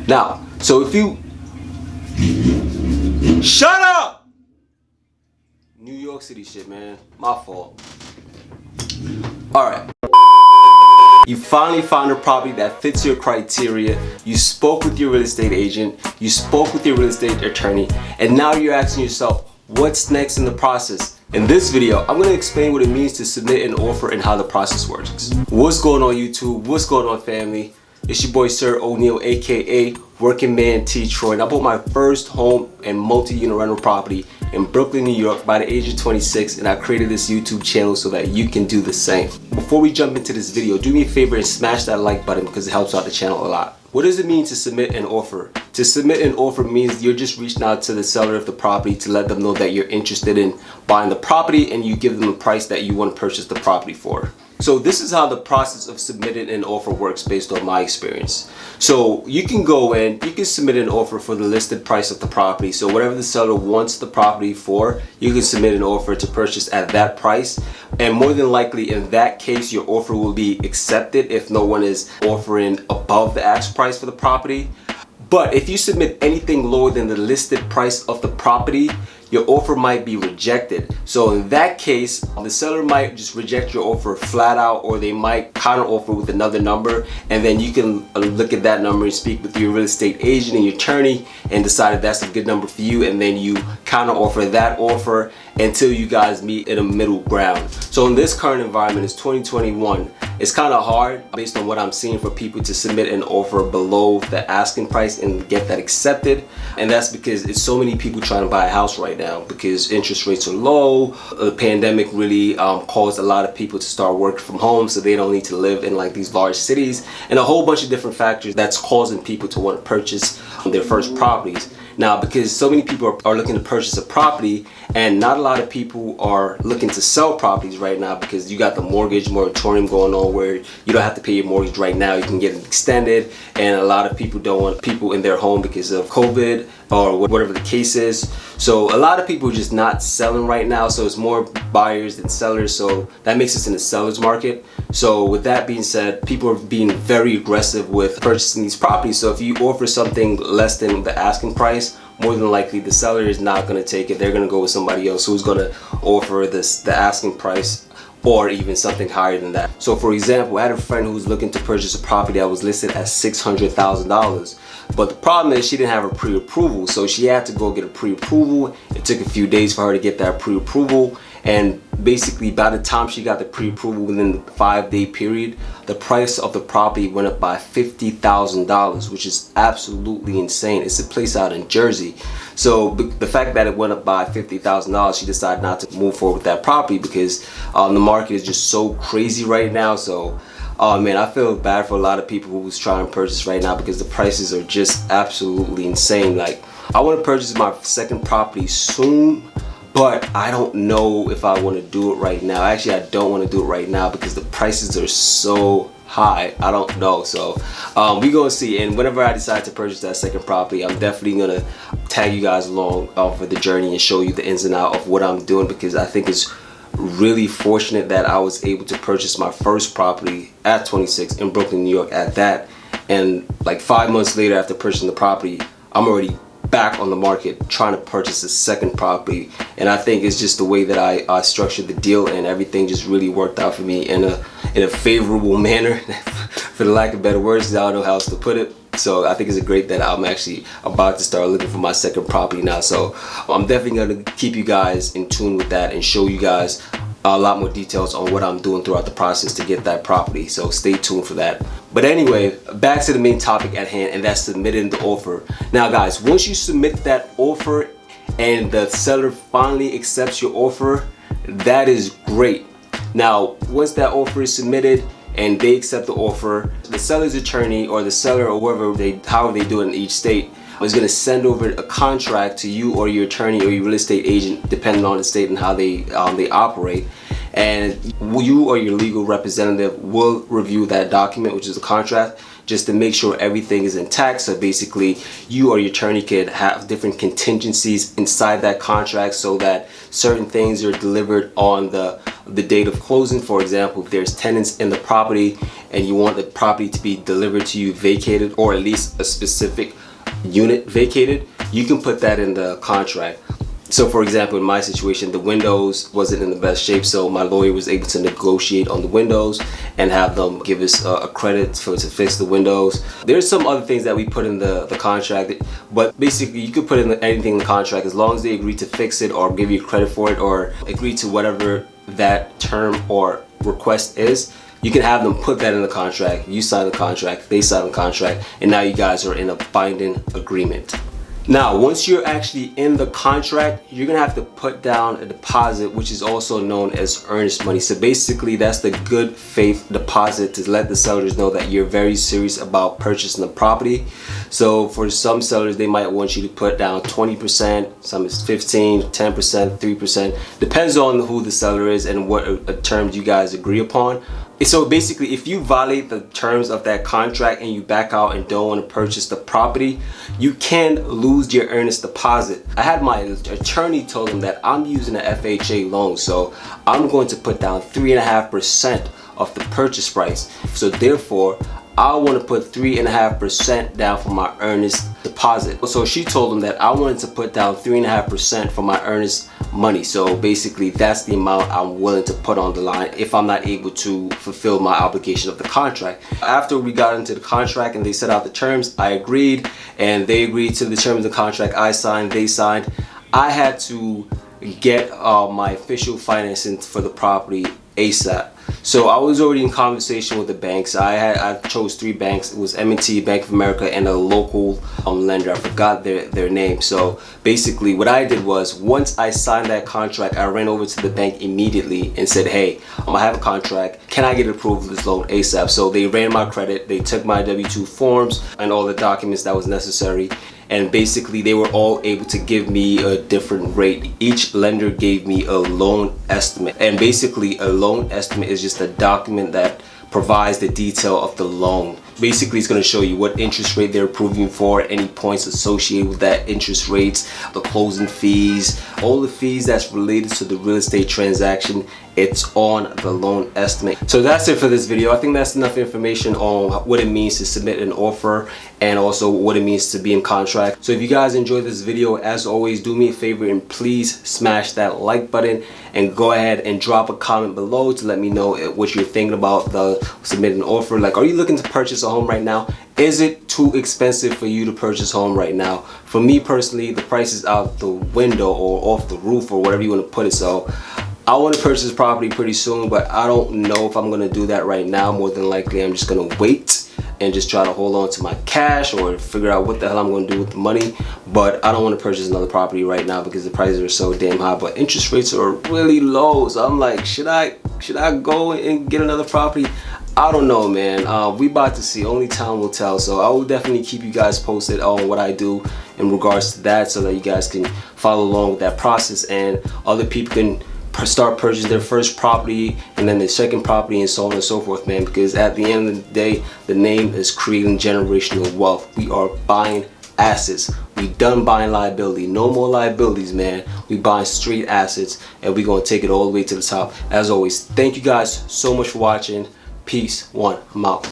Now, so if you shut up, New York City shit, man, my fault. All right. You finally found a property that fits your criteria. You spoke with your real estate agent, you spoke with your real estate attorney, and now you're asking yourself, what's next in the process? In this video, I'm going to explain what it means to submit an offer and how the process works. What's going on, YouTube? What's going on, family? It's your boy Sir O'Neal, aka Working Man T. Troy, and I bought my first home and multi-unit rental property in Brooklyn, New York by the age of 26, and I created this YouTube channel so that you can do the same. Before we jump into this video, do me a favor and smash that like button because it helps out the channel a lot. What does it mean to submit an offer? To submit an offer means you're just reaching out to the seller of the property to let them know that you're interested in buying the property, and you give them a price that you want to purchase the property for. So this is how the process of submitting an offer works based on my experience. So you can go in, you can submit an offer for the listed price of the property. So whatever the seller wants the property for, you can submit an offer to purchase at that price. And more than likely in that case, your offer will be accepted if no one is offering above the ask price for the property. But if you submit anything lower than the listed price of the property, your offer might be rejected. So in that case, the seller might just reject your offer flat out, or they might counter offer with another number, and then you can look at that number and speak with your real estate agent and your attorney and decide if that's a good number for you, and then you counter offer that offer until you guys meet in a middle ground. So in this current environment, it's 2021. It's kind of hard based on what I'm seeing for people to submit an offer below the asking price and get that accepted. And that's because it's so many people trying to buy a house right now because interest rates are low. The pandemic really caused a lot of people to start working from home, so they don't need to live in like these large cities, and a whole bunch of different factors that's causing people to want to purchase their first properties. Now, because so many people are looking to purchase a property, and not a lot of people are looking to sell properties right now because you got the mortgage moratorium going on where you don't have to pay your mortgage right now. You can get it extended, and a lot of people don't want people in their home because of COVID or whatever the case is. So a lot of people are just not selling right now, so it's more buyers than sellers, so that makes us in the seller's market. So with that being said, people are being very aggressive with purchasing these properties. So if you offer something less than the asking price, more than likely the seller is not going to take it. They're going to go with somebody else who's going to offer the asking price or even something higher than that. So for example, I had a friend who was looking to purchase a property that was listed at $600,000. But the problem is she didn't have a pre-approval, so she had to go get a pre-approval. It took a few days for her to get that pre-approval, and basically by the time she got the pre-approval within the 5-day period, the price of the property went up by $50,000, which is absolutely insane. It's a place out in Jersey. So the fact that it went up by $50,000, she decided not to move forward with that property because the market is just so crazy right now. So oh man, I feel bad for a lot of people who's trying to purchase right now because the prices are just absolutely insane. Like, I want to purchase my second property soon, but I don't know if I want to do it right now. Actually, I don't want to do it right now because the prices are so high. I don't know. So we gonna see. And whenever I decide to purchase that second property, I'm definitely gonna tag you guys along for the journey and show you the ins and outs of what I'm doing, because I think it's really fortunate that I was able to purchase my first property at 26 in Brooklyn, New York at that, and like 5 months later after purchasing the property, I'm already back on the market trying to purchase a second property. And I think it's just the way that I structured the deal, and everything just really worked out for me in a favorable manner for the lack of better words. I don't know how else to put it. So I think it's great that I'm actually about to start looking for my second property now. So I'm definitely going to keep you guys in tune with that and show you guys a lot more details on what I'm doing throughout the process to get that property. So stay tuned for that. But anyway, back to the main topic at hand, and that's submitting the offer. Now guys, once you submit that offer and the seller finally accepts your offer, that is great. Now, once that offer is submitted and they accept the offer, the seller's attorney or the seller or however they do it in each state is going to send over a contract to you or your attorney or your real estate agent, depending on the state and how they operate. And you or your legal representative will review that document, which is a contract, just to make sure everything is intact. So basically, you or your attorney could have different contingencies inside that contract so that certain things are delivered on the the date of closing. For example, if there's tenants in the property and you want the property to be delivered to you vacated, or at least a specific unit vacated, you can put that in the contract. So for example, in my situation, the windows wasn't in the best shape, so my lawyer was able to negotiate on the windows and have them give us a credit to fix the windows. There's some other things that we put in the contract, but basically you could put in anything in the contract as long as they agree to fix it or give you credit for it or agree to whatever that term or request is. You can have them put that in the contract. You sign the contract, they sign the contract, and now you guys are in a binding agreement. Now, once you're actually in the contract, you're gonna have to put down a deposit, which is also known as earnest money. So basically, that's the good faith deposit to let the sellers know that you're very serious about purchasing the property. So for some sellers, they might want you to put down 20%, some is 15, 10%, 3%. Depends on who the seller is and what terms you guys agree upon. So basically, if you violate the terms of that contract and you back out and don't want to purchase the property, you can lose your earnest deposit. I had my attorney told him that I'm using an FHA loan, so I'm going to put down 3.5% of the purchase price. So therefore, I want to put 3.5% down for my earnest deposit. So she told him that I wanted to put down 3.5% for my earnest money. So basically, that's the amount I'm willing to put on the line if I'm not able to fulfill my obligation of the contract. After we got into the contract and they set out the terms, I agreed, and they agreed to the terms of the contract. I signed, they signed. I had to get my official financing for the property ASAP. So I was already in conversation with the banks. I chose 3 banks. It was M&T, Bank of America, and a local lender. I forgot their name. So basically what I did was, once I signed that contract, I ran over to the bank immediately and said, hey, I have a contract. Can I get approval of this loan ASAP? So they ran my credit. They took my W-2 forms and all the documents that was necessary. And basically they were all able to give me a different rate. Each lender gave me a loan estimate. And basically a loan estimate is just a document that provides the detail of the loan. Basically, it's going to show you what interest rate they're approving for, any points associated with that interest rates, the closing fees, all the fees that's related to the real estate transaction. It's on the loan estimate. So that's it for this video. I think that's enough information on what it means to submit an offer and also what it means to be in contract. So if you guys enjoyed this video, as always, do me a favor and please smash that like button and go ahead and drop a comment below to let me know what you're thinking about the submitting an offer. Like, are you looking to purchase a home right now? Is it too expensive for you to purchase a home right now? For me personally, the price is out the window or off the roof or whatever you want to put it. So I want to purchase property pretty soon, but I don't know if I'm going to do that right now. More than likely, I'm just going to wait and just try to hold on to my cash or figure out what the hell I'm going to do with the money. But I don't want to purchase another property right now because the prices are so damn high, but interest rates are really low. So I'm like, should I go and get another property? I don't know, man. We about to see. Only time will tell. So I will definitely keep you guys posted on what I do in regards to that, so that you guys can follow along with that process and other people can start purchasing their first property and then their second property and so on and so forth, man. Because at the end of the day, the name is creating generational wealth. We are buying assets. We done buying liability. No more liabilities, man. We buying straight assets, and we gonna take it all the way to the top. As always, thank you guys so much for watching. Peace. I'm out.